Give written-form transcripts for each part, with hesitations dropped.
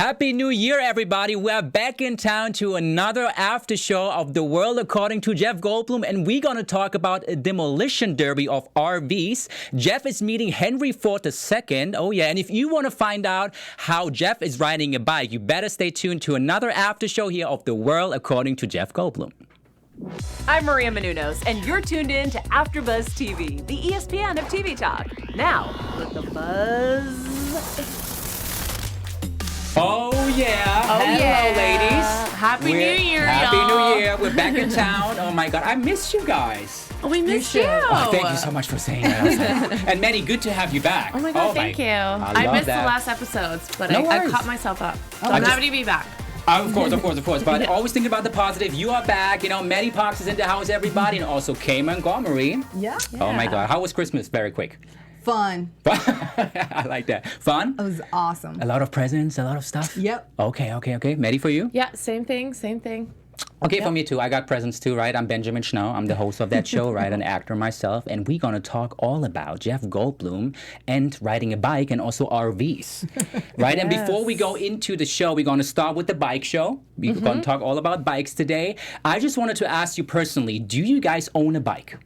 Happy New Year, everybody. We're back in town to another after show of The World According to Jeff Goldblum, and we're going to talk about a demolition derby of RVs. Jeff is meeting Henry Ford II. Oh, yeah. And if you want to find out how Jeff is riding a bike, you better stay tuned to another after show here of The World According to Jeff Goldblum. I'm Maria Menounos, and you're tuned in to AfterBuzz TV, the ESPN of TV talk. Now, let the buzz... Oh, yeah. Oh, Hello, yeah. ladies. Happy New Year, Happy y'all. New Year. We're back in town. Oh, my God. I missed you guys. Oh, we missed you. Oh, thank you so much for saying that. And Manny, good to have you back. Oh, my God, thank you. I missed that. the last episodes, but No I worries. caught myself up. So I I'm just- happy to be back. Of course. But always thinking about the positive. You are back. You know, Manny Parks is in the house, everybody. And also Keven Undergaro. Yeah. Oh, my God. How was Christmas? Very quick. Fun. I like that. Fun? It was awesome. A lot of presents, a lot of stuff? Yep. Okay. Maddie, for you? Yeah, same thing. Okay, for me too. I got presents too, right? I'm Benjamin Schnau. I'm the host of that show, right? An actor myself. And we're going to talk all about Jeff Goldblum and riding a bike and also RVs, right? And before we go into the show, we're going to start with the bike show. We're going to talk all about bikes today. I just wanted to ask you personally, do you guys own a bike?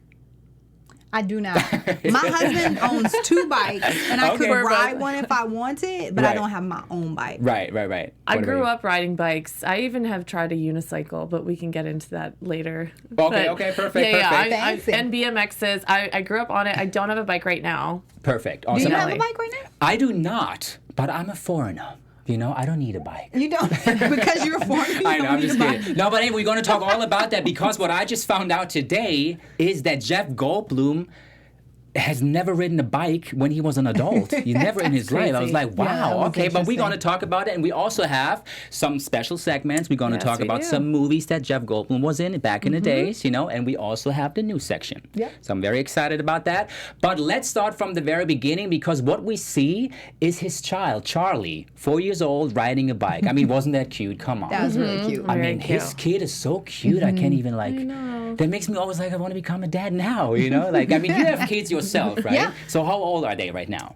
I do not. My husband owns 2 bikes, and I could Okay. ride one if I wanted, but Right. I don't have my own bike. Right. I What about grew you? up riding bikes. I even have tried a unicycle, but we can get into that later. Okay, But, perfect. Fancy. And BMXs. I grew up on it. I don't have a bike right now. Perfect. Do Awesome. you have a Really? bike right now? I do not, but I'm a foreigner. You know, I don't need a bike. You don't? Because you're a foreigner, you I know, don't I'm need just a bike. kidding. No, but anyway, we're going to talk all about that because what I just found out today is that Jeff Goldblum has never ridden a bike when he was an adult. He never in his life. I was like, Yeah, that wow, was okay. But we're going to interesting. talk about it. And we also have some special segments. We're going to Yes, talk we about do. some movies that Jeff Goldblum was in back in the days, you know, and we also have the news section. Yep. So I'm very excited about that. But let's start from the very beginning because what we see is his child, Charlie, 4 years old, riding a bike. I mean, wasn't that cute? Come on. That was really cute. I Very mean, his cute. kid is so cute. I can't even like. That makes me always like I want to become a dad now. You know, like I mean, you have kids yourself, right? Yeah. So how old are they right now?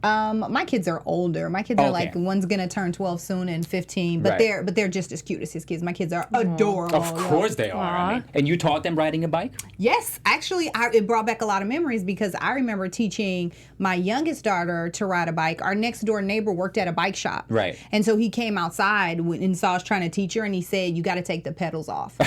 My kids are older. My kids are like, Okay. one's gonna turn 12 soon and 15, but Right. they're just as cute as his kids. My kids are adorable. Of course they are. I mean, and you taught them riding a bike? Yes, actually, it brought back a lot of memories because I remember teaching my youngest daughter to ride a bike. Our next door neighbor worked at a bike shop. Right. And so he came outside and saw us trying to teach her, and he said, "You got to take the pedals off."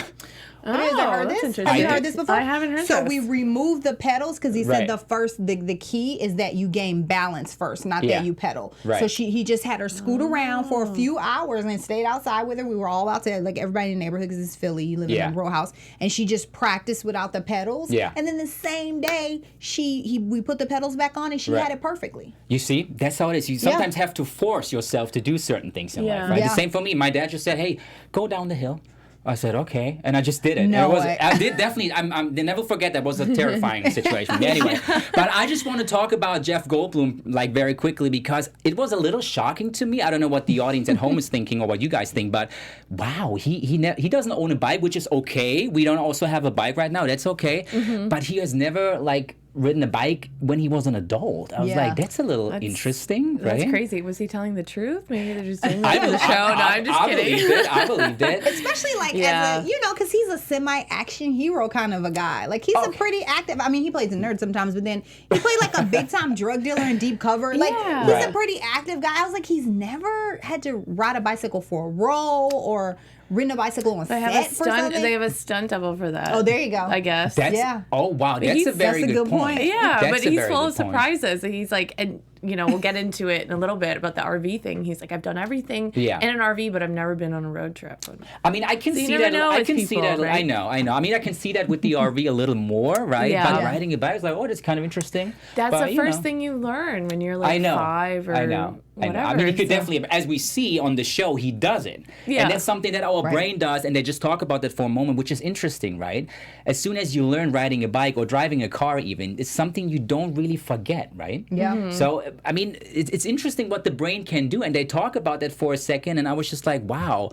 Have you heard that's this? interesting. Have you I heard did. this before? I haven't heard So this. we removed the pedals because he Right. said the key is that you gain balance first, not Yeah. that you pedal. Right. So he just had her scoot around for a few hours and stayed outside with her. We were all outside, like everybody in the neighborhood because it's Philly, you live Yeah. in a row house, and she just practiced without the pedals. Yeah. And then the same day we put the pedals back on and she Right. had it perfectly. You see, that's how it is. You sometimes have to force yourself to do certain things in Yeah. life, right? Yeah. The same for me. My dad just said, "Hey, go down the hill." I said, "Okay," and I just did it. No And it was, way. I did definitely. They never forget that was a terrifying situation. Anyway, but I just want to talk about Jeff Goldblum like very quickly because it was a little shocking to me. I don't know what the audience at home is thinking or what you guys think, but wow, he doesn't own a bike, which is okay. We don't also have a bike right now. That's okay, but he has never like ridden a bike when he was an adult. I was Yeah. like, that's a little interesting, right? That's crazy. Was he telling the truth? Maybe they're just doing I that for the show. No, I'm just kidding. I believed it. Especially like Yeah. as a, because he's a semi-action hero kind of a guy. Like he's a pretty active. I mean, he plays a nerd sometimes, but then he played like a big-time drug dealer in Deep Cover. Like Yeah. he's Right. a pretty active guy. I was like, he's never had to ride a bicycle for a role or ridden a bicycle on They have set a for stunt. something. They have a stunt double for that. Oh, there you go. I guess. That's, Yeah. Oh, wow. That's a very that's a good good point. Yeah, That's but a he's very full good of point. surprises. He's like, and we'll get into it in a little bit about the RV thing. He's like, I've done everything Yeah. in an RV, but I've never been on a road trip. I mean, I can So you see never that. know I with can see people, that. I right? know. I mean, I can see that with the RV a little more, right? Yeah. But Yeah. riding a bike is like, oh, that's kind of interesting. That's But, the you first know. thing you learn when you're like I know. 5 or I know. whatever. I mean, he could So- definitely, as we see on the show, he does it. Yeah. And that's something that our Right. brain does, and they just talk about that for a moment, which is interesting, right? As soon as you learn riding a bike or driving a car even, it's something you don't really forget, right? Yeah. Mm-hmm. So I mean, it's interesting what the brain can do, and they talk about that for a second, and I was just like, wow,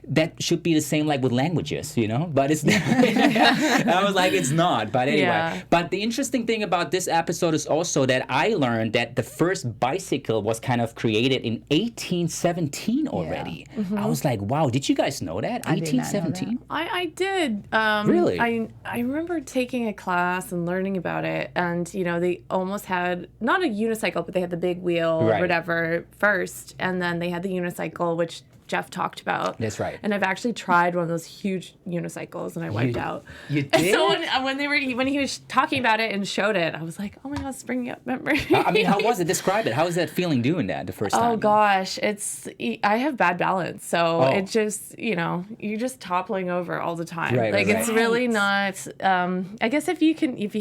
that should be the same like with languages, you know? But it's I was like, it's not. But anyway, Yeah. but the interesting thing about this episode is also that I learned that the first bicycle was kind of created in 1817 already. I was like, wow, did you guys know that? I did not know 1817? I did. Really? I remember taking a class and learning about it, and they almost had not a unicycle, but they had the big wheel Right. or whatever first, and then they had the unicycle, which Jeff talked about. That's right. And I've actually tried one of those huge unicycles, and I wiped out. You And did? so when he was talking about it and showed it, I was like, oh my God, it's bringing up memories. I mean, how was it? Describe it. How was that feeling doing that the first time? Oh gosh, I have bad balance, so Oh. it just you're just toppling over all the time. Right, like right, it's right. really not. I guess if you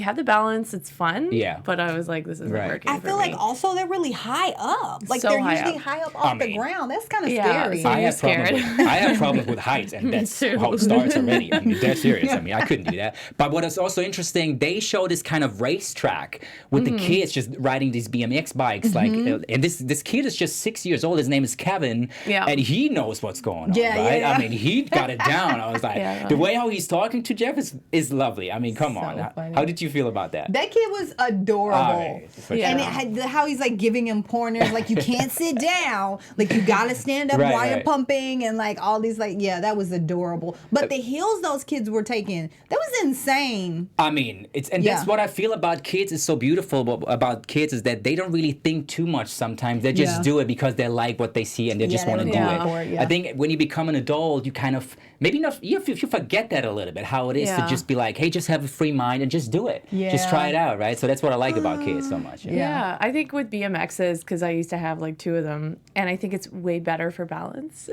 have the balance, it's fun. Yeah. But I was like, this isn't Right. working. I for feel me. like also they're really high up. Like So they're high usually up. high up off the mean, ground. That's kind of Yeah, scary. so I you're have problems scared. with, I have problems with heights, and that's too. how it starts already. I mean, they're serious. I mean, I couldn't do that. But what is also interesting, they show this kind of racetrack with the kids just riding these BMX bikes, like, and this kid is just 6 years old. His name is Kevin, Yeah. and he knows what's going on, Yeah, right? yeah. I mean, he got it down. I was like, Yeah. the way how he's talking to Jeff is lovely. I mean, come So on. funny. How did you feel about that? That kid was adorable. For Yeah. And it had how he's like giving him pointers, like you can't sit down, like you gotta stand up Right, while you're right. pumping, and like all these that was adorable. But the heels those kids were taking, that was insane. I mean, that's Yeah. what I feel about kids is so beautiful about kids is that they don't really think too much sometimes. They just Yeah. do it because they like what they see and they just they want to would do go it. for it, yeah. I think when you become an adult, you kind of maybe not you forget that a little bit how it is to Yeah. just be like, hey, just have a free mind and just do it. Just Yeah. try it out, right? So that's what I like about kids so much. Yeah, I think with BMXs, because I used to have like 2 of them, and I think it's way better for balance.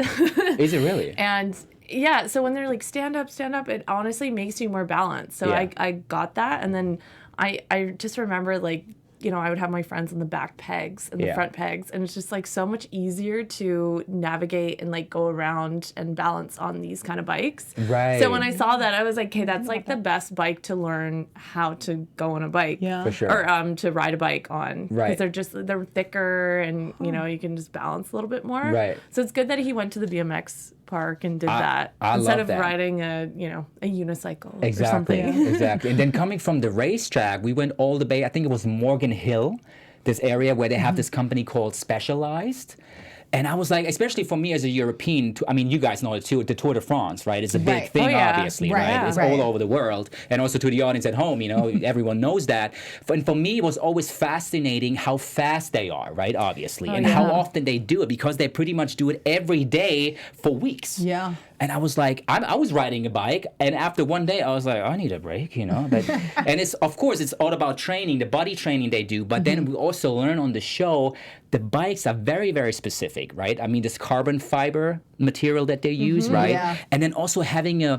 Is it really? And yeah, so when they're like stand up, it honestly makes you more balanced. So Yeah. I got that, and then I just remember like I would have my friends on the back pegs and the Yeah. front pegs, and it's just like so much easier to navigate and like go around and balance on these kind of bikes. Right. So when I saw that, I was like, okay, that's like the best bike to learn how to go on a bike. Yeah. For sure. Or to ride a bike on. Right. Because they're thicker, and you can just balance a little bit more. Right. So it's good that he went to the BMX park and did that I instead love of that. riding a unicycle Exactly, or something. exactly. And then coming from the racetrack, we went all the way, I think it was Morgan Hill, this area where they have this company called Specialized. And I was like, especially for me as a European, I mean, you guys know it too, the Tour de France, right? It's a big Right. thing, Oh, yeah. obviously, Right, right? yeah. It's Right. all over the world. And also to the audience at home, everyone knows that. And for me, it was always fascinating how fast they are, right? Obviously. And how yeah. often they do it because they pretty much do it every day for weeks. Yeah. And I was like, I was riding a bike, and after one day, I was like, I need a break, But, and it's of course it's all about training, the body training they do. But then we also learn on the show, the bikes are very, very specific, right? I mean, this carbon fiber material that they use, right? Yeah. And then also having a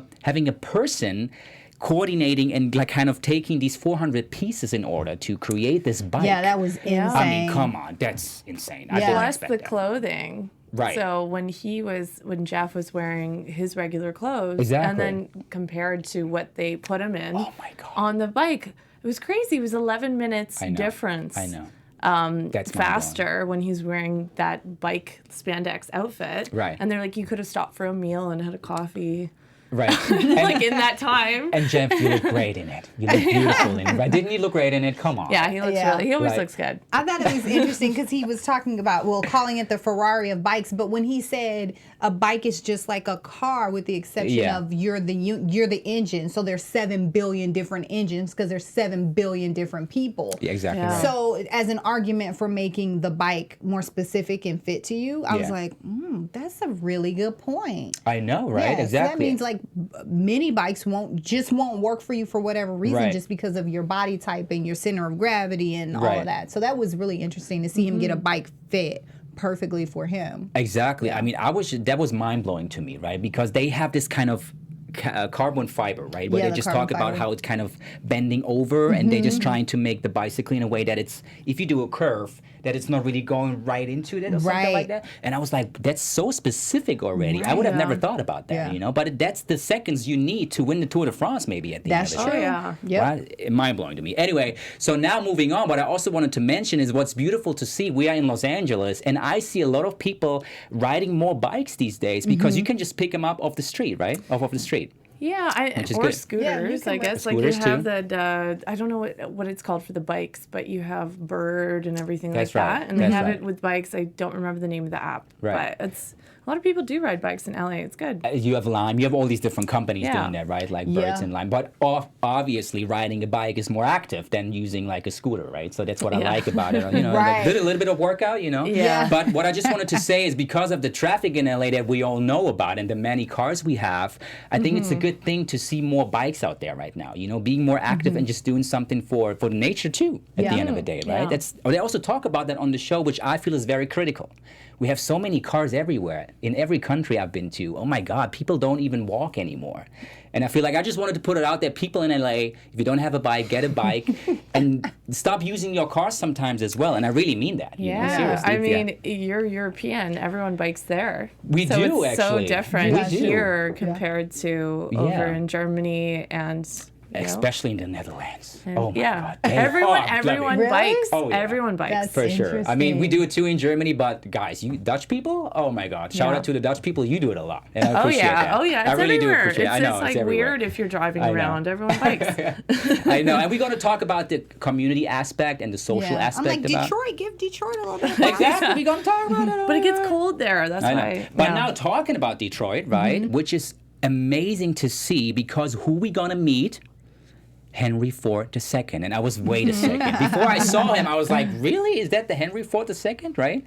person coordinating and like kind of taking these 400 pieces in order to create this bike. Yeah, that was insane. Yeah. I mean, come on, that's insane. I Yeah. didn't Plus expect the that. clothing. Right. So when Jeff was wearing his regular clothes, Exactly. and then compared to what they put him in Oh my God. on the bike, it was crazy. It was 11 minutes I know. difference. I know. That's Faster when he's wearing that bike spandex outfit. Right. And they're like, you could have stopped for a meal and had a coffee. Right. Like in that time. And Jeff, you look great in it. You look beautiful in it. Right? Didn't you look great in it? Come on. Yeah, he always Right. looks good. I thought it was interesting because he was talking about, calling it the Ferrari of bikes, but when he said a bike is just like a car with the exception Yeah. of you're the engine, so there's 7 billion different engines because there's 7 billion different people. Yeah, exactly. Yeah. Right. So as an argument for making the bike more specific and fit to you, I was Yeah. like, that's a really good point. I know, right? Yeah, so Exactly. that means like many bikes won't work for you for whatever reason, Right. just because of your body type and your center of gravity and all Right. of that. So that was really interesting to see him get a bike fit perfectly for him. Exactly. I mean, that was mind blowing to me, right? Because they have this kind of carbon fiber, right? Where Yeah, they the just carbon talk about fiber. how it's kind of bending over, and they're just trying to make the bicycle in a way that it's, if you do a curve, that it's not really going right into it or something Right. like that. And I was like, that's so specific already. I would have never thought about that, Yeah. you know. But that's the seconds you need to win the Tour de France, maybe at the That's end of the true. show. yeah. Yep. Right? Mind blowing to me. Anyway, so now moving on, what I also wanted to mention is what's beautiful to see. We are in Los Angeles, and I see a lot of people riding more bikes these days because you can just pick them up off the street, right? Off of the street. Yeah, Which is or good. Yeah, you scooters, can I ride guess. Like scooters you have too. that, I don't know what it's called for the bikes, but you have Bird and everything That's like right. that. And they That's have right. it with bikes. I don't remember the name of the app. Right. But it's a lot of people do ride bikes in LA. It's good. You have Lime. You have all these different companies Yeah. doing that, right? Like Yeah. Birds and Lime. But obviously, riding a bike is more active than using like a scooter, right? So that's what I Yeah. like about it. You know, Right. a little bit of workout, you know. Yeah. But what I just wanted to say is because of the traffic in LA that we all know about and the many cars we have, I think it's a good thing to see more bikes out there right now. You know, being more active and just doing something for the nature too. At the end of the day, right? Yeah. They also talk about that on the show, which I feel is very critical. We have so many cars everywhere in every country I've been to. Oh my God, people don't even walk anymore. And I feel like I just wanted to put it out there. People in LA, if you don't have a bike, get a bike and stop using your car sometimes as well. And I really mean that. you know, Yeah, seriously. I mean, you're European. Everyone bikes there. We so do, it's actually. so different We do. here compared to over Yeah. in Germany and you know, especially in the Netherlands. Oh my yeah. God. They Everyone are bloody- everyone Really? bikes. Oh, yeah. Everyone bikes. That's For sure. I mean, we interesting. do it too in Germany, but guys, you Dutch people, oh my God. Shout Yeah. out to the Dutch people. You do it a lot. And I Oh appreciate yeah, that. oh yeah, it's I really everywhere. do appreciate it. I know, It's like everywhere. weird if you're driving I know. around. Everyone bikes. I know. And we're going to talk about the community aspect and the social Yeah. aspect I'm like, about Detroit, give Detroit a little bit of props. Exactly. We're going to talk about it. But it gets cold there. That's I know. why. But yeah. now talking about Detroit, right, which is amazing to see because who we going to meet? Henry Ford II. And I was, wait a second. Before I saw him, I was like, really? Is that the Henry Ford II, right?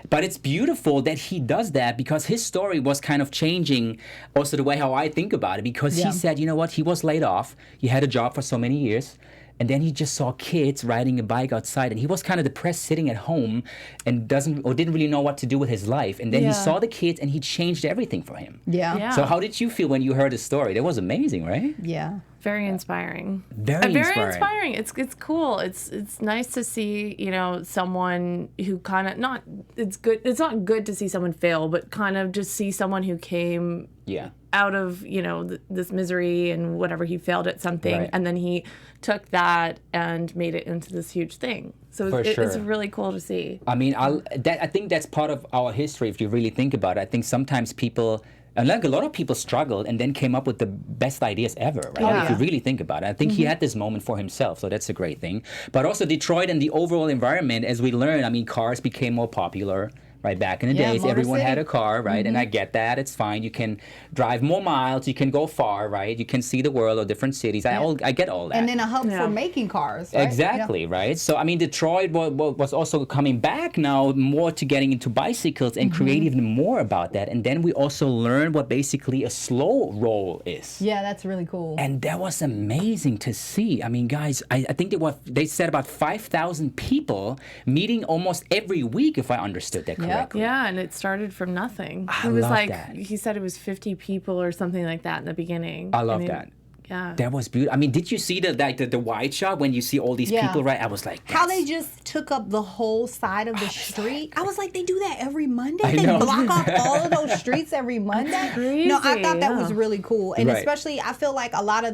But it's beautiful that he does that because his story was kind of changing also the way how I think about it because Yeah. he said, you know what, he was laid off. He had a job for so many years. And then he just saw kids riding a bike outside, and he was kind of depressed sitting at home, and didn't really know what to do with his life. And then he Yeah. saw the kids, and he changed everything for him. Yeah. Yeah. So how did you feel when you heard his story? That was amazing, right? Yeah. Very inspiring. Very Very inspiring. inspiring. It's cool. It's nice to see, you know, someone who kind of it's good. It's not good to see someone fail, but kind of just see someone who came Yeah. out of, you know, this misery and whatever, he failed at something, Right. and then he took that and made it into this huge thing. So For it's sure. really cool to see. I mean, I think that's part of our history. If you really think about it, I think sometimes people, and like a lot of people struggled and then came up with the best ideas ever, right? Yeah. If you really think about it, I think he had this moment for himself, so that's a great thing. But also Detroit and the overall environment, as we learn, I mean, cars became more popular. Right, back in the Yeah, days, Motor everyone City. had a car, right? And I get that; it's fine. You can drive more miles, you can go far, right? You can see the world or different cities. I get all that. And then a hub Yeah. for making cars. Right? Exactly, right? So, I mean, Detroit was also coming back now more to getting into bicycles and create even more about that. And then we also learned what basically a slow roll is. Yeah, that's really cool. And that was amazing to see. I mean, guys, I think they said about 5,000 people meeting almost every week, if I understood that correctly. Yeah, and it started from nothing. I It was love like that. he said it was 50 people or something like that in the beginning. I love that. Yeah. That was beautiful. I mean, did you see the wide shot when you see all these Yeah. people, right? I was like, How that's- they just took up the whole side of the street. I was like, they do that every Monday? I They know. block off all of those streets every Monday? No, I crazy, thought that yeah. was really cool. And Right. especially, I feel like a lot of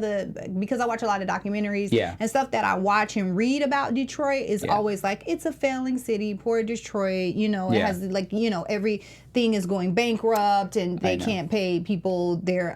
because I watch a lot of documentaries Yeah. and stuff that I watch and read about Detroit is Yeah. always like, it's a failing city, poor Detroit, you know, it Yeah. has like, you know, everything is going bankrupt and they know. can't pay people their,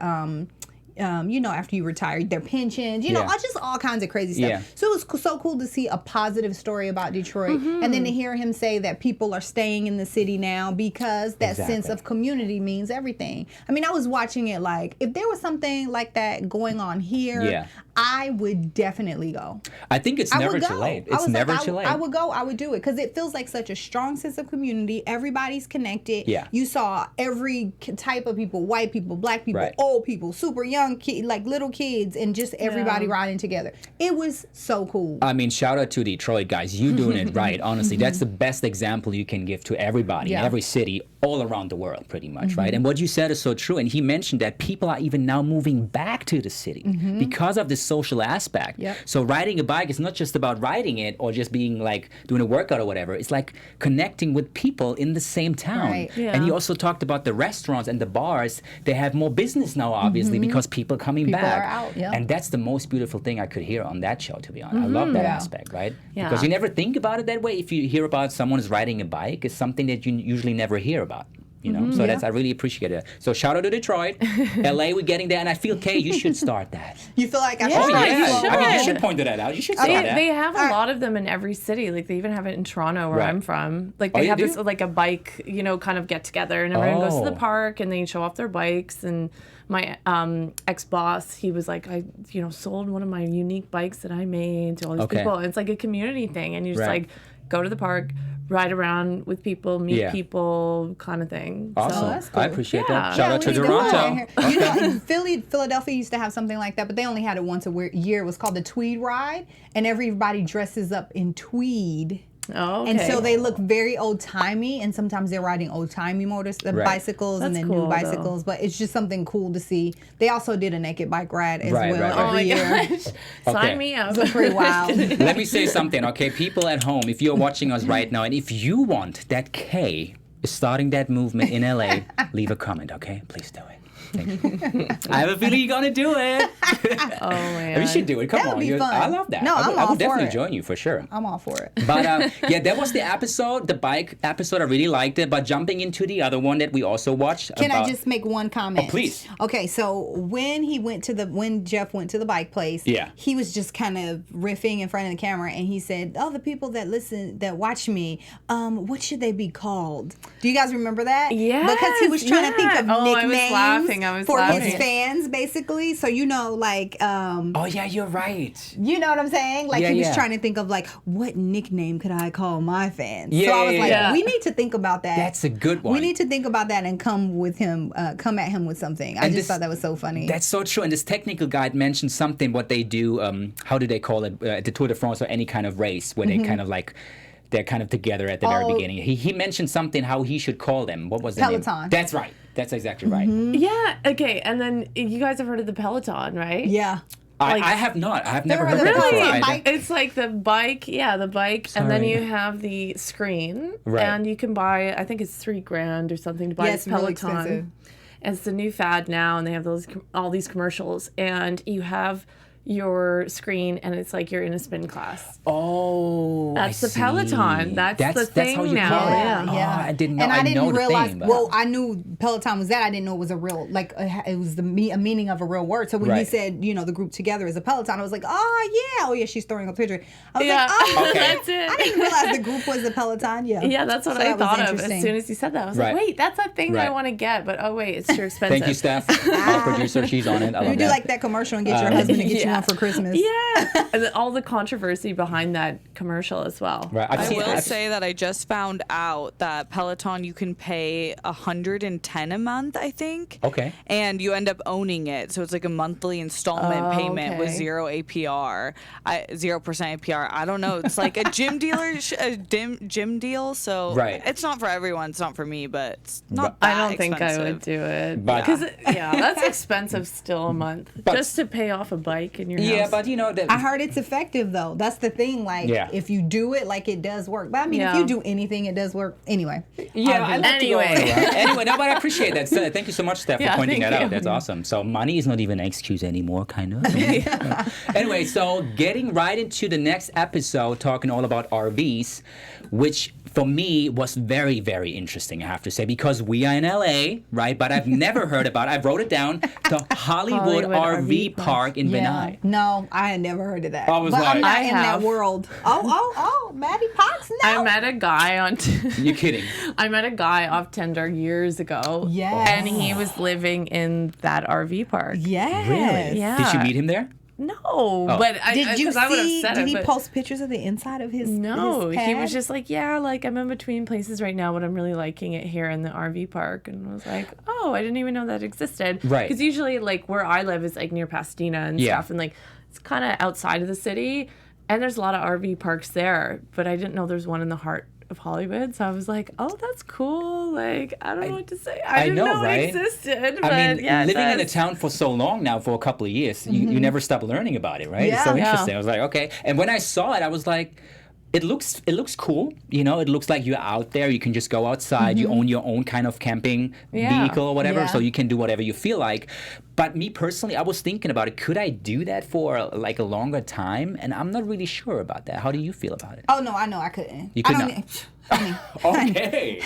you know, after you retire, their pensions, you know, Yeah. just all kinds of crazy stuff. Yeah. So it was so cool to see a positive story about Detroit, and then to hear him say that people are staying in the city now because that sense Exactly. of community means everything. I mean, I was watching it like, if there was something like that going on here, Yeah. I would definitely go. I think it's I never would too go. late. I It's was never like, too late. I would go. I would do it because it feels like such a strong sense of community. Everybody's connected. Yeah. You saw every type of people: white people, black people, Right. old people, super young like little kids, and just everybody riding together. It was so cool. I mean, shout out to Detroit, guys. You doing it right. Honestly, that's the best example you can give to everybody in every city all around the world, pretty much, right? And what you said is so true. And he mentioned that people are even now moving back to the city because of the social aspect. So riding a bike is not just about riding it or just being like doing a workout or whatever. It's like connecting with people in the same town. Right. And he also talked about the restaurants and the bars. They have more business now, obviously, because people are coming People back. are out, And that's the most beautiful thing I could hear on that show, to be honest. I love that aspect, right? Because you never think about it that way. If you hear about someone who's riding a bike, it's something that you usually never hear about. You know, so I really appreciate it. So shout out to Detroit, LA. We're getting there, and I feel Kay, you should start that. You feel like I Yeah, should? Oh yeah, you should. I mean, you should point that out. You should start that. They have a lot of them in every city. Like they even have it in Toronto, where I'm from. Like they you have do? this like a bike, kind of get together, and everyone goes to the Oh. park and they show off their bikes. And my ex-boss, he was like, I sold one of my unique bikes that I made to all these people. And it's like a community thing, and you just like go to the park, ride around with people, meet people, kind of thing. Awesome. So, that's cool. I appreciate that. Yeah. Shout out we to need put that Toronto. in here. Philadelphia used to have something like that, but they only had it once a year. It was called the Tweed Ride, and everybody dresses up in tweed. Oh, okay. And so they look very old-timey, and sometimes they're riding old-timey bicycles and That's then cool, new bicycles, but it's just something cool to see. They also did a naked bike ride as well Oh my every year. gosh. Sign me up. It's pretty wild. Let me say something, okay? People at home, if you're watching us right now, and if you want that Kay is starting that movement in LA, leave a comment, okay? Please do it. Thank you. I have a feeling you're gonna do it. Oh man. You should do it. Come That would on, be fun. I love that. No, I I'm all would definitely for it. join you for sure. I'm all for it. But that was the episode, the bike episode. I really liked it. But jumping into the other one that we also watched. Can I just make one comment? Oh, please. Okay, so when Jeff went to the bike place, he was just kind of riffing in front of the camera, and he said, "Oh, the people that watch me, what should they be called?" Do you guys remember that? Yeah. Because he was trying to think of nicknames I was for laughing. his fans, basically. So like. Oh yeah, you're right. You know what I'm saying? Like Yeah, he was yeah. trying to think of like, what nickname could I call my fans? Yeah, so I was yeah, like, yeah. we need to think about that. That's a good one. We need to think about that and come at him with something. I just thought that was so funny. That's so true. And this technical guide mentioned something, what they do, how do they call it, the Tour de France or any kind of race where they kind of like, they're kind of together at the very beginning. He mentioned something, how he should call them. What was the name? Peloton. That's right. That's exactly right. Yeah. Okay. And then you guys have heard of the Peloton, right? Yeah. I have not. I have never There heard are of it the before. bike- It's like the bike, the bike, and then Sorry. you have the screen, Right. and you can buy. I think it's $3,000 or something to buy Yeah, this it's really Peloton. expensive. And it's the new fad now, and they have all these commercials, and you have your screen, and it's like you're in a spin class. Oh, That's I the see. Peloton. That's the thing how you now. call it. Yeah. Oh, I didn't know. And I didn't know the realize. thing, but- Well, I knew Peloton was that. I didn't know it was a real it was a meaning of a real word. So when he Right. said the group together is a Peloton, I was like, oh yeah, she's throwing a picture. I was Yeah. like, oh, Okay. That's it. I didn't realize the group was a Peloton. Yeah. Yeah, that's what So I that was thought of as interesting. soon as he said that. I was Right. like, wait, that's a thing that I Right. want to get, but oh wait, it's too expensive. Thank you, Steph, our producer. She's on it. I love You do that. like that commercial and get your husband to get you yeah. one for Christmas. Yeah, and then all the controversy behind that commercial as well. Right. I will say that I just found out that Peloton you can pay $110 a month, I think. Okay. And you end up owning it, so it's like a monthly installment payment with okay. 0 APR, 0% APR. I don't know. It's like a gym gym deal. So Right. it's not for everyone. It's not for me, but it's not. I that don't think I would expensive. do it. But- Because, that's expensive still a month. Just to pay off a bike in your house. Yeah, but that. I heard it's effective though. That's the thing. Like, Yeah. if you do it, like it does work. But I mean, if Yeah. you do anything, it does work. Anyway. Yeah, I love to go Anyway. around. Anyway, no, but I appreciate that. So, thank you so much, Steph, Yeah, for pointing thank that you. out. That's awesome. So money is not even an excuse anymore, kind of. Anyway, so getting right into the next episode, talking all about RVs, which for me was very, very interesting, I have to say, because we are in LA, right? But I've never heard about, I wrote it down, the Hollywood RV Park in Benai. No, I had never heard of that. I was but I'm like- not I in have. that world. Oh, Maddie Potts. No. I met a guy on. You're kidding. I met a guy off Tinder years ago. Yes. And he was living in that RV park. Yes. Really? Yeah. Did you meet him there? No, but I would have said did it. he But post pictures of the inside of his no, his he pad? was just like, yeah, like I'm in between places right now, but I'm really liking it here in the RV park. And I was like, oh, I didn't even know that existed. Right. Because usually, like, where I live is like near Pasadena and stuff, and like it's kind of outside of the city, and there's a lot of RV parks there, but I didn't know there's one in the heart of Hollywood. So I was like, oh, that's cool. Like, I don't know what to say. I didn't know right? it existed. But I mean, yeah, living in a town for so long now, for a couple of years, you never stop learning about it, right? Yeah. It's so Yeah. interesting. I was like, okay. And when I saw it, I was like, it looks cool. You know, it looks like you're out there. You can just go outside. You own your own kind of camping vehicle or whatever, Yeah. so you can do whatever you feel like. But me personally, I was thinking about it. Could I do that for like a longer time? And I'm not really sure about that. How do you feel about it? Oh no, I know I couldn't. You could I don't not. need- honey, Okay.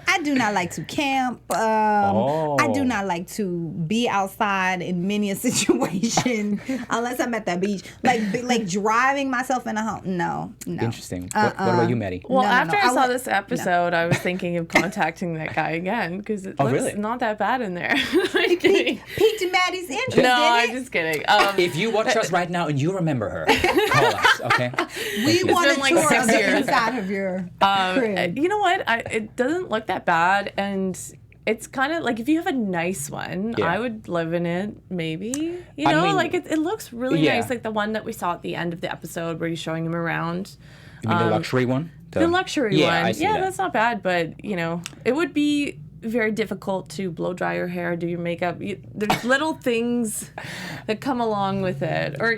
I do not like to camp. I do not like to be outside in many a situation unless I'm at the beach. Like driving myself in a home. No. Interesting. What about you, Maddie? Well, No, no, after no. I I saw would- this episode, I was thinking of contacting that guy again because it looks really? not that bad in there. I'm kidding. Piqued Maddie's interest. No, didn't I'm it? just kidding. If you watch us right now and you remember her, call us, okay? We want been a like tour 6 of the years. inside of your crib. You know what? It doesn't look that bad, and it's kind of like if you have a nice one, Yeah. I would live in it. Maybe you I know, mean, like it looks really yeah. nice, like the one that we saw at the end of the episode where he's showing him around. You mean the luxury one? The luxury yeah, one. I see Yeah, that. that's not bad, but you know, it would be very difficult to blow dry your hair, do your makeup. There's little things that come along with it. Or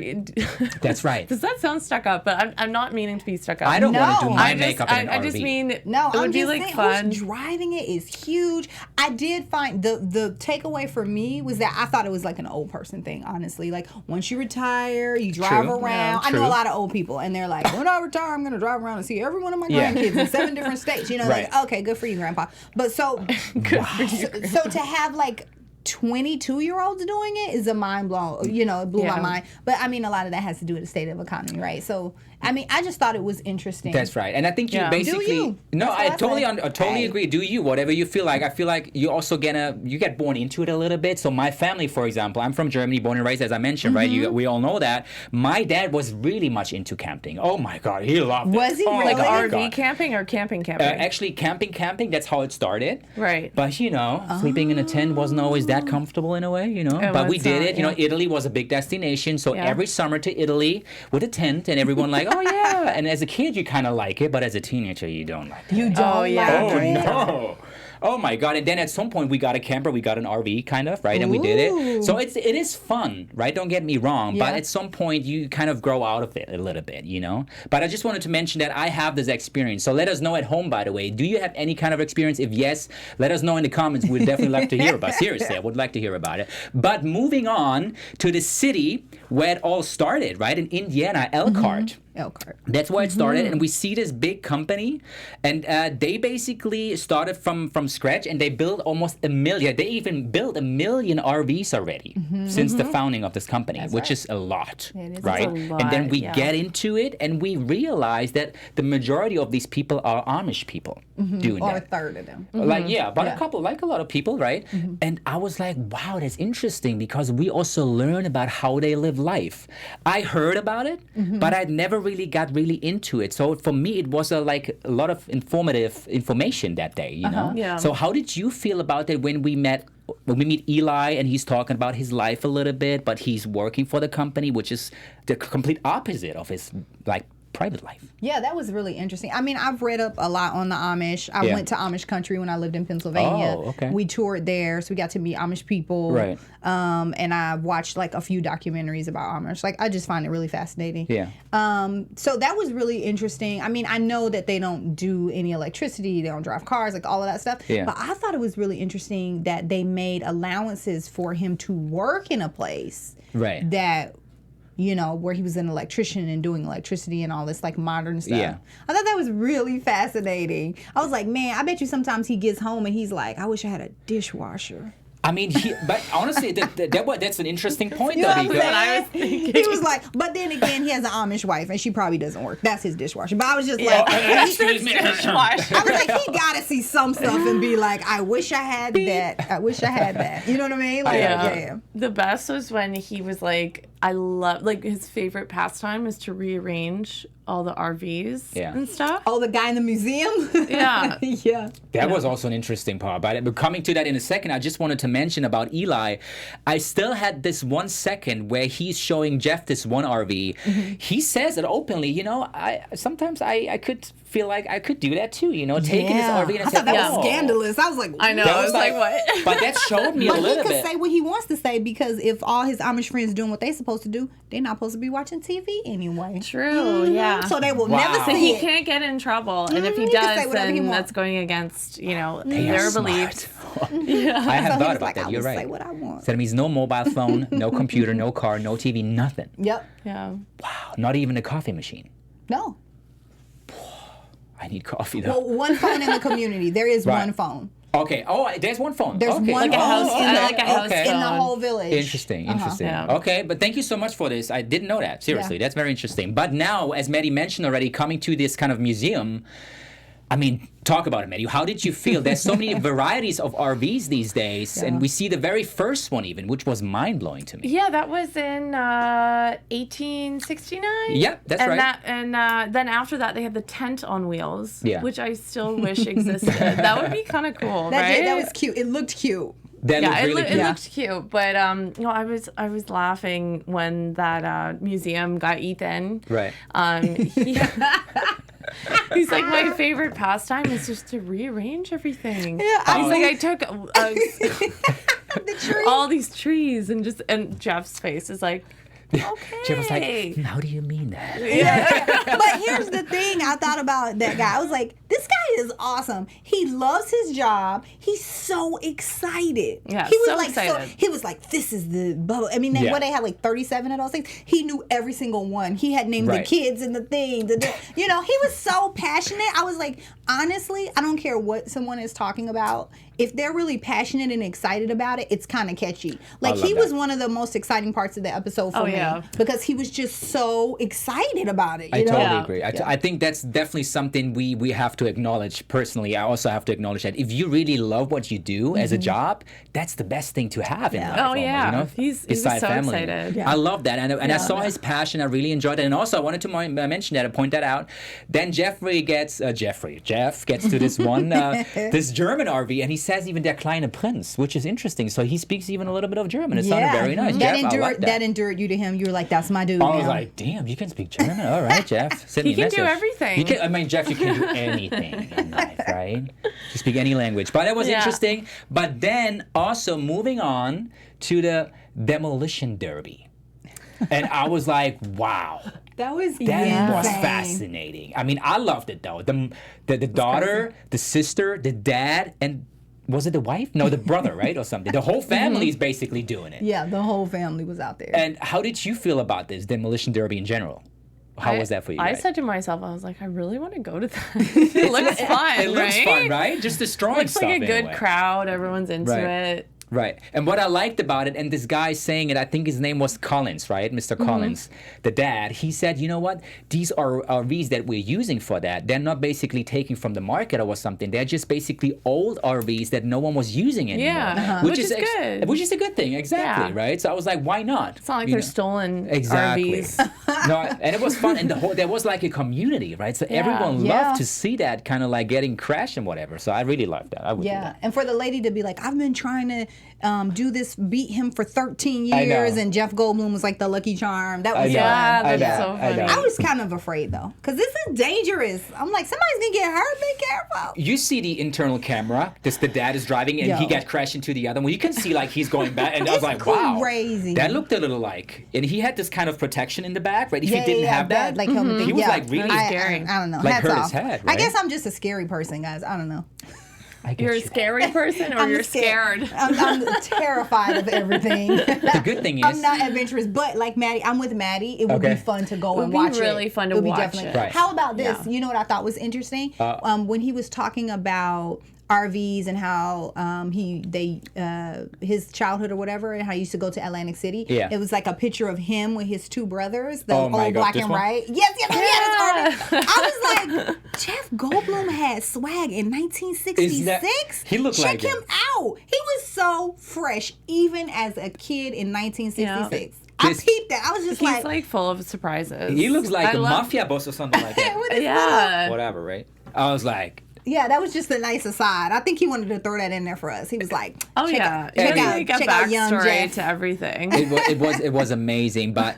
That's right. does that sound stuck up? But I'm not meaning to be stuck up. I don't want to do No. my I just, makeup in an I RV. just mean No, it would I'm be just like saying, fun. who's driving it is huge. I did find the takeaway for me was that I thought it was like an old person thing, honestly. Like once you retire, you drive True. around. Yeah, I know true. a lot of old people, and they're like, when I retire, I'm gonna drive around and see every one of my Yeah. grandkids in 7 different states. You know, Right. like okay, good for you, Grandpa. But so so to have like 22-year-olds doing it is a mind blown. You know, it blew my Yeah. mind. But I mean, a lot of that has to do with the state of economy, right? So I mean, I just thought it was interesting. That's right, and I think you Yeah. basically. Do you? No, That's I what I totally, said. I totally Hey. agree. Do you? Whatever you feel like. I feel like you also you get born into it a little bit. So my family, for example, I'm from Germany, born and raised, as I mentioned, right? We all know that. My dad was really much into camping. Oh my God, he loved it. Was he Oh really? like my RV God. camping or camping. Actually, camping. That's how it started. Right. But you know, sleeping in a tent wasn't always that comfortable in a way. You know, It but we was did not, it. You know, yeah. Italy was a big destination, so Yeah. every summer to Italy with a tent, and everyone like, oh yeah. And as a kid, you kind of like it, but as a teenager, you don't like it. You don't Oh, yeah. like Oh it? no! Oh my God! And then at some point we got a camper, we got an RV, kind of, right? And we did it. So it is fun, right? Don't get me wrong. But Yeah. at some point you kind of grow out of it a little bit, you know. But I just wanted to mention that I have this experience. So let us know at home, by the way. Do you have any kind of experience? If yes, let us know in the comments. We'd definitely like to hear about it. Seriously, I would like to hear about it. But moving on to the city where it all started, right? In Indiana, Elkhart. Elkhart. That's where it started, and we see this big company, and they basically started from scratch, and they built almost 1 million. They even built 1 million RVs already since the founding of this company, which is a lot, It is. right? That's a And then lot, we yeah. get into it, and we realize that the majority of these people are Amish people doing Or a that. third of them. Like, yeah, but Yeah. a couple, like a lot of people, right? And I was like, wow, that's interesting because we also learn about how they live life. I heard about it, but I never really got into it. So for me, it was a lot of informative information that day, you know? Yeah. So how did you feel about it when we meet Eli and he's talking about his life a little bit, but he's working for the company, which is the complete opposite of his private life. Yeah, that was really interesting. I mean, I've read up a lot on the Amish. I Yeah. went to Amish country when I lived in Pennsylvania. Oh, okay. We toured there, so we got to meet Amish people. Right. And I watched like a few documentaries about Amish. Like, I just find it really fascinating. Yeah. So that was really interesting. I mean, I know that they don't do any electricity, they don't drive cars, like all of that stuff. Yeah. But I thought it was really interesting that they made allowances for him to work in a place Right. that, you know, where he was an electrician and doing electricity and all this like modern stuff. Yeah. I thought that was really fascinating. I was like, man, I bet you sometimes he gets home and he's like, I wish I had a dishwasher. I mean, but honestly, that's an interesting point, You know though, what I'm because saying? I was thinking. He was like, but then again, he has an Amish wife and she probably doesn't work. That's his dishwasher. But I was just like, excuse me. I was like, he gotta see some stuff and be like, I wish I had that. I wish I had that. You know what I mean? Like, yeah. The best was when he was like, I love, like, his favorite pastime is to rearrange all the RVs and stuff. Oh, the guy in the museum? Yeah. Yeah. That was also an interesting part. But coming to that in a second, I just wanted to mention about Eli. I still had this 1 second where he's showing Jeff this one RV. He says it openly, you know, sometimes I could feel like I could do that too, you know, taking his RV and I thought that was scandalous. I was like, I know. I was like, what? But that showed me a little bit. But he could say what he wants to say, because if all his Amish friends doing what they're supposed to do, they're not supposed to be watching TV anyway. True, yeah. So they will never So see he it. can't get in trouble, and if he He can say does, whatever he then wants. that's going against, you know, They their are smart. beliefs. I hadn't So thought he's about like, that. I You're will right. say what I want. So that means no mobile phone, no computer, no car, no TV, nothing. Yep. Yeah. Wow, not even a coffee machine. No. I need coffee though. Well, one phone in the community. There is Right. one phone. Okay. Oh, there's one phone. There's okay. one Like a phone house- in, like a house in the phone. whole village. Interesting. Yeah. Okay, but thank you so much for this. I didn't know that. Seriously, that's very interesting. But now, as Maddie mentioned already, coming to this kind of museum, I mean, talk about it, Maddie. How did you feel? There's so many varieties of RVs these days, and we see the very first one even, which was mind-blowing to me. Yeah, that was in 1869. Yep, that's right. And then after that, they had the tent on wheels, Yeah. which I still wish existed. That would be kind of cool, right? That was cute. It looked cute. That Yeah, looked really it good. looked cute, but you know, I was laughing when that museum got Ethan. Right. He's like, my favorite pastime is just to rearrange everything. Yeah, He's like, I took The tree. all these trees and Jeff's face is like, okay. Jeff was like, how do you mean that? But here's the thing I thought about that guy. I was like, this guy is awesome. He loves his job. He's so excited. Yeah, he was so like excited. he was like, this is the bubble. I mean, Yeah. what, they had like 37 of those things. He knew every single one. He had named Right. the kids and the thing. You know, he was so passionate. I was like, honestly, I don't care what someone is talking about. If they're really passionate and excited about it, it's kind of catchy. Like, love he was that. one of the most exciting parts of the episode for me. yeah. Because he was just so excited about it. I You know? totally Yeah. agree. I think that's definitely something we have to acknowledge. Personally, I also have to acknowledge that if you really love what you do as a job, that's the best thing to have in life. Oh, almost, yeah. you know? He was Beside so family. excited. Yeah. I love that, and I saw his passion. I really enjoyed it, and also I wanted to mention that and point that out. Then Jeff gets to this one this German RV, and he says even der kleine Prinz, which is interesting. So he speaks even a little bit of German. It sounded very nice. Jeff, I like That endured you to him. You were like, that's my dude. I was now. like, damn, you can speak German? All right, Jeff. Send me He a can do message. everything. I mean, Jeff, you can do anything in life, right? You speak any language. But that was interesting. But then also moving on to the demolition derby. And I was like, wow. that was That was insane. fascinating. I mean, I loved it, though. The daughter, the sister, the dad, and was it the wife? No, the brother, right? Or something. The whole family is basically doing it. Yeah, the whole family was out there. And how did you feel about this demolition derby in general? How was that for you I guys? said to myself, I was like, I really want to go to that. It looks fun, It looks right? fun, right? Just destroying Looks stuff. like a in good way. crowd. Everyone's into Right. it. Right. And what I liked about it, and this guy saying it, I think his name was Collins, right? Mr. Collins, the dad. He said, you know what? These are RVs that we're using for that. They're not basically taking from the market or something. They're just basically old RVs that no one was using anymore. Yeah, which is good. Which is a good thing, exactly, Yeah. right? So I was like, why not? It's not like You they're know? stolen Exactly. RVs. No, and it was fun, and there was like a community, right? So everyone Yeah. loved to see that kind of like getting crashed and whatever. So I really loved that. I would do yeah, that. and for the lady to be like, I've been trying to do this, beat him for 13 I know. years, and Jeff Goldblum was like the lucky charm. That I was know. fun. Yeah, I that's know. so I funny. know. I was kind of afraid though, because this is dangerous. I'm like, somebody's gonna get hurt. Be careful. You see the internal camera. The dad is driving, and he Yo. got crashed into the other one. You can see like he's going back, and I was like, wow, crazy. that looked a little like. And he had this kind of protection in the back, right? If he Yeah, didn't yeah, have that, like helmet thing. he was Yeah. like really. Scary. I don't know. Like Hats hurt his off. head, I right? guess I'm just a scary person, guys. I don't know. I get You're a you. scary person, or I'm you're scared. I'm terrified of everything. The good thing is, I'm not adventurous, but like Maddie, I'm with Maddie. It would Okay. be fun to go It would and be watch it. really fun to It would be watch definitely- it. Right. How about this? Yeah. You know what I thought was interesting? When he was talking about RVs and how his childhood or whatever, and how he used to go to Atlantic City. Yeah. It was like a picture of him with his two brothers, the Oh my old God, black this and one? white. Yes, he had his RV. I was like, Jeff Goldblum had swag in 1966. He looked Check like him it. out. He was so fresh, even as a kid in 1966. I peeped that. I was just He's like full of surprises. He looks like a mafia boss or something like that. Yeah. Whatever, right? I was like, yeah, that was just a nice aside. I think he wanted to throw that in there for us. He was like, oh check out young Jeff. To everything. It was amazing, but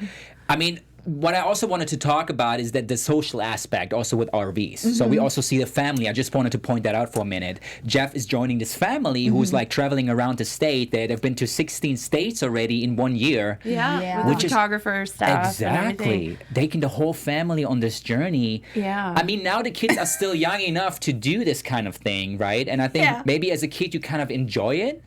I mean, what I also wanted to talk about is that the social aspect also with RVs. So we also see the family. I just wanted to point that out for a minute. Jeff is joining this family who's like traveling around the state. They've been to 16 states already in 1 year. Yeah. With photographer staff. Exactly. Taking the whole family on this journey. Yeah. I mean, now the kids are still young enough to do this kind of thing, right? And I think maybe as a kid you kind of enjoy it.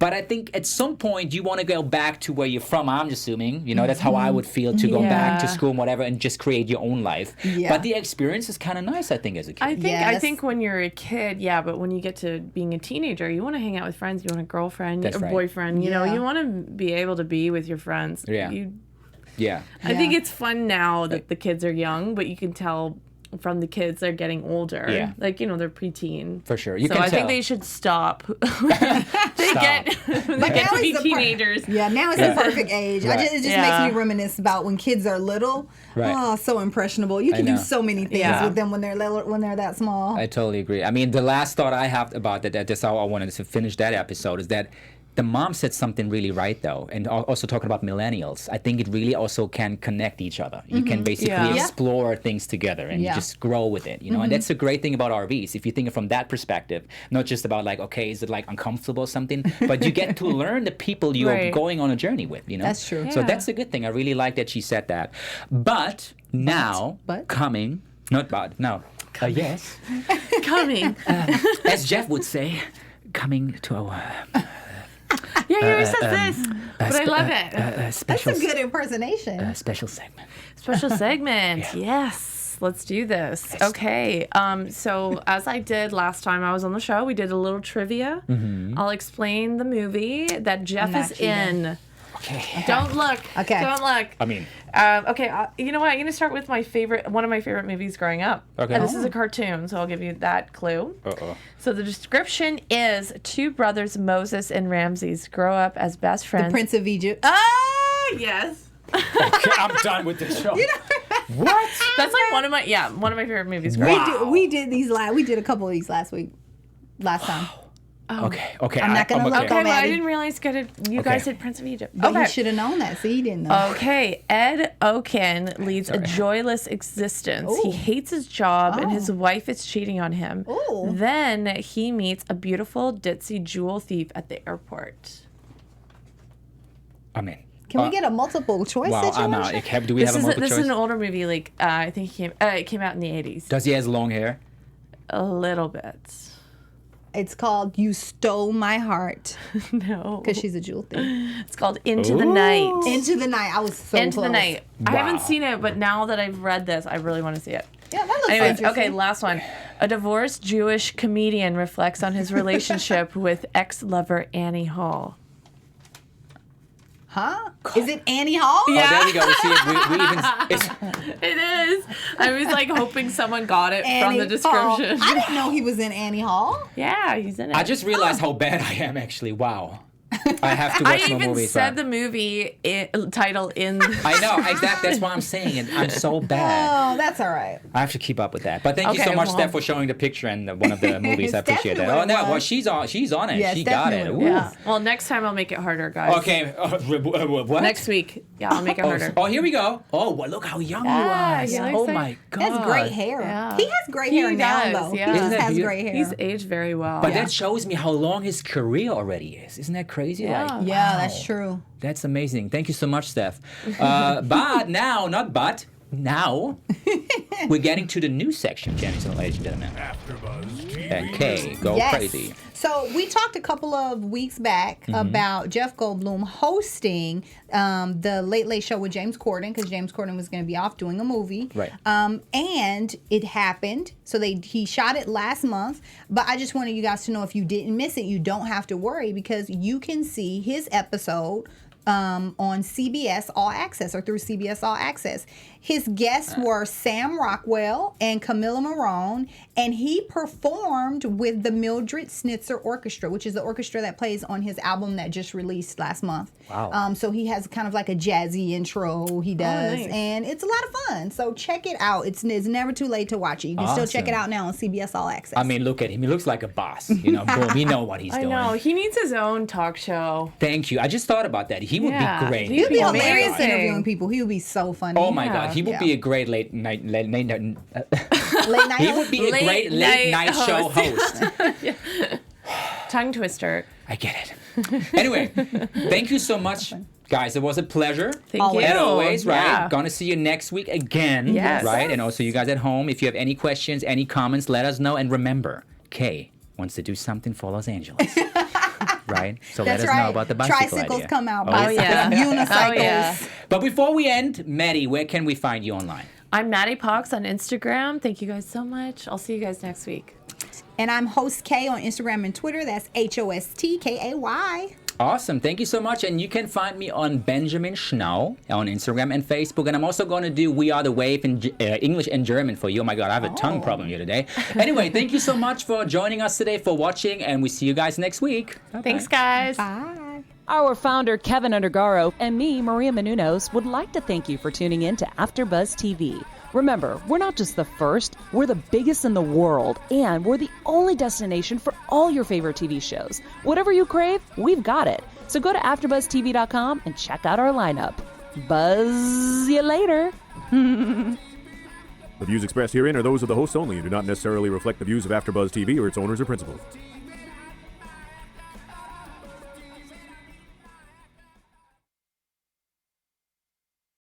But I think at some point you want to go back to where you're from, I'm assuming. You know, that's how I would feel to go back to school and whatever and just create your own life. Yeah. But the experience is kind of nice, I think, as a kid. I think when you're a kid, but when you get to being a teenager, you want to hang out with friends, you want a girlfriend, a boyfriend, you know, you want to be able to be with your friends. Yeah. I think it's fun now that the kids are young, but you can tell from the kids they're getting older. Yeah. Like, you know, they're preteen. For sure. I think they should stop. They get to be teenagers. Now it's the perfect age. Right. It just makes me reminisce about when kids are little. Right. Oh, so impressionable. You can do so many things with them when they're that small. I totally agree. I mean, the last thought I have about that, that's how I wanted to finish that episode, is that the mom said something really right, though, and also talking about millennials. I think it really also can connect each other. You can basically explore things together and you just grow with it, you know. And that's the great thing about RVs. If you think of it from that perspective, not just about like, okay, is it like uncomfortable or something, but you get to learn the people you're going on a journey with, you know. That's true. So that's a good thing. I really like that she said that. But now, coming, not but, no, yes. Coming. As Jeff would say, coming to our... he always says this, but I love it. That's a good impersonation. Special segment. Special segment. Yes. Let's do this. Okay. So as I did last time I was on the show, we did a little trivia. I'll explain the movie that Jeff is in. Okay. Don't look. Okay. Don't look. I mean. Okay. You know what? I'm going to start with one of my favorite movies growing up. Okay. And this is a cartoon, so I'll give you that clue. So the description is 2 brothers, Moses and Ramses, grow up as best friends. The Prince of Egypt. Ah, yes. Okay, I'm done with this show. What? That's like one of my favorite movies growing up. We did a couple of these last time. Oh. Okay. I'm not going to look. Okay, well, I didn't realize you guys said Prince of Egypt. But you should have known that, so you didn't know. Okay, Ed Oken leads a joyless existence. Ooh. He hates his job, and his wife is cheating on him. Ooh. Then he meets a beautiful, ditzy jewel thief at the airport. I'm in. Can we get a multiple choice situation? I'm out. Do we have a multiple choice? This is an older movie. Like I think it came out in the 80s. Does he have long hair? A little bit. It's called You Stole My Heart. No. Because she's a jewel thief. It's called Into the Night. Into the Night. I was so Into close. the Night. Wow. I haven't seen it, but now that I've read this, I really want to see it. Yeah, that looks Anyways, interesting. okay, last one. A divorced Jewish comedian reflects on his relationship with ex-lover Annie Hall. Huh? Is it Annie Hall? Yeah. Oh, there you go. We see it. It is. I was like hoping someone got it from the description. I didn't know he was in Annie Hall. Yeah, he's in it. I just realized how bad I am, actually. Wow. I have to watch more movies. I even said the movie title in. I know, exactly. That's why I'm saying it. I'm so bad. Oh, that's all right. I have to keep up with that. But thank you so much, Steph, for showing the picture and one of the movies. I appreciate that. Oh, no, well, she's on it. Yeah, she got it. Yeah. Well, next time I'll make it harder, guys. Okay. What? Next week. Yeah, I'll make it harder. Oh, here we go. Oh, well, look how young he was. Oh, my God. He has great hair. Yeah. He has great hair now, though. Yeah. He just has great hair. He's aged very well. But that shows me how long his career already is. Isn't that crazy? Yeah. Yeah, that's true. That's amazing. Thank you so much, Steph. But now, we're getting to the news section, ladies and gentlemen. AfterBuzz TV. Okay, go crazy. So we talked a couple of weeks back about Jeff Goldblum hosting the Late Late Show with James Corden, because James Corden was going to be off doing a movie. Right. And it happened. So he shot it last month. But I just wanted you guys to know, if you didn't miss it, you don't have to worry, because you can see his episode on CBS All Access or through CBS All Access. His guests were Sam Rockwell and Camilla Marone, and he performed with the Mildred Snitzer Orchestra, which is the orchestra that plays on his album that just released last month. Wow. So he has kind of like a jazzy intro he does, and it's a lot of fun. So check it out. It's never too late to watch it. You can still check it out now on CBS All Access. I mean, look at him. He looks like a boss. You know, boom, he know what he's doing. I know. He needs his own talk show. Thank you. I just thought about that. He would be great. He would be hilarious interviewing people. He would be so funny. Oh my God, he would be a great late night. He would be a great late night show host. Tongue twister. I get it. Anyway, thank you so much, guys. It was a pleasure. Thank you. As always, right? Yeah. Gonna see you next week again. Yes. Right? And also, you guys at home, if you have any questions, any comments, let us know. And remember, Kay wants to do something for Los Angeles. Right? So That's let us know about the bicycle Tricycles idea. come out. Oh, yeah. Unicycles. Oh, yeah. But before we end, Maddie, where can we find you online? I'm Maddie Pox on Instagram. Thank you guys so much. I'll see you guys next week. And I'm Host K on Instagram and Twitter. That's HOSTKAY. Awesome. Thank you so much. And you can find me on Benjamin Schnau on Instagram and Facebook. And I'm also going to do We Are the Wave in English and German for you. Oh my God, I have a tongue problem here today. Anyway, thank you so much for joining us today, for watching, and we see you guys next week. Bye-bye. Thanks, guys. Bye. Our founder, Keven Undergaro, and me, Maria Menounos, would like to thank you for tuning in to AfterBuzz TV. Remember, we're not just the first, we're the biggest in the world, and we're the only destination for all your favorite TV shows. Whatever you crave, we've got it. So go to AfterBuzzTV.com and check out our lineup. Buzz you later. The views expressed herein are those of the hosts only and do not necessarily reflect the views of AfterBuzz TV or its owners or principals.